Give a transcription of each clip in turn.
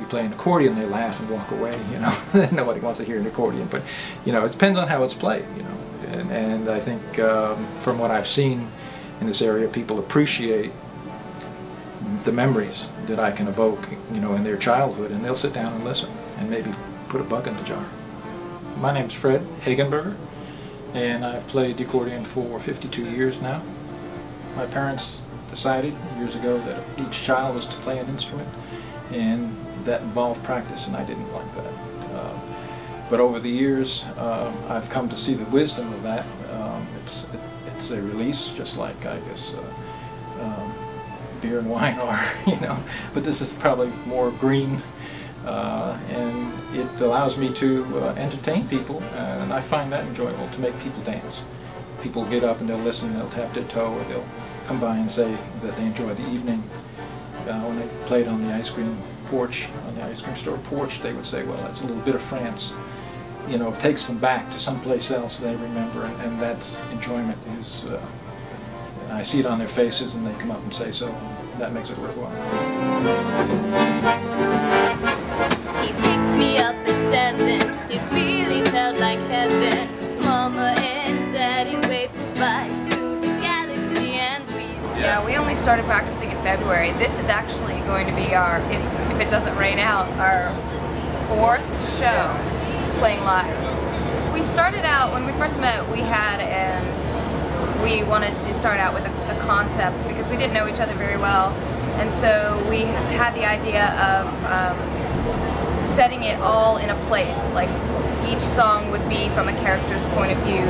play an accordion, they laugh and walk away, you know. Nobody wants to hear an accordion, but, you know, it depends on how it's played, you know. And I think from what I've seen in this area, people appreciate the memories that I can evoke, you know, in their childhood, and they'll sit down and listen and maybe put a buck in the jar. My name's Fred Hagenberger, and I've played the accordion for 52 years now. My parents decided years ago that each child was to play an instrument, and that involved practice, and I didn't like that. But over the years, I've come to see the wisdom of that. It's a release, just like, I guess, beer and wine are, you know. But this is probably more green, and it allows me to entertain people, and I find that enjoyable, to make people dance. People get up and they'll listen, they'll tap their toe, or they'll come by and say that they enjoy the evening. When they played on the ice cream porch, on the ice cream store porch, they would say, well, that's a little bit of France. You know, it takes them back to someplace else they remember, and that's enjoyment. Is I see it on their faces, and they come up and say so. That makes it worthwhile. He picked me up at 7. It really felt like heaven. Mama and Daddy waved goodbye to the galaxy, and yeah, we only started practicing in February. This is actually going to be our, if it doesn't rain out, our 4th show playing live. We started out, when we first met, we wanted to start out with a concept because we didn't know each other very well, and so we had the idea of setting it all in a place. Like, each song would be from a character's point of view,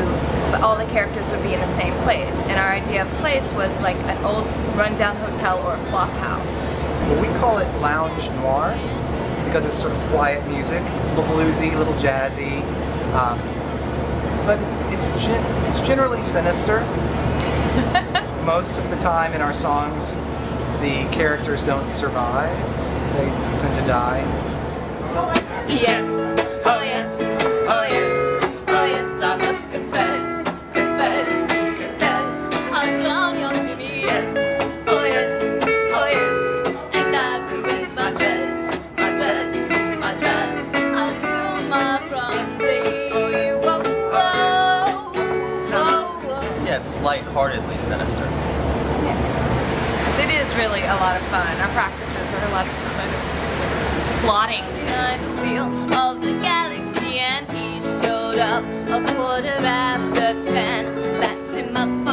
but all the characters would be in the same place. And our idea of place was like an old rundown hotel or a flop house. So we call it lounge noir because it's sort of quiet music. It's a little bluesy, a little jazzy, but it's generally sinister. Most of the time in our songs, the characters don't survive. They tend to die. yes, oh yes, oh yes, oh yes, I must confess, confess, confess, I'm drowned young to me, yes, oh yes, and I've ruined my dress, my dress, my dress, I've killed my promising, whoa, whoa, whoa, whoa. Yeah, it's lightheartedly sinister. It is really a lot of fun. Our practices are a lot of fun. Plotting. Behind the wheel of the galaxy, and he showed up a 10:15. Backed him up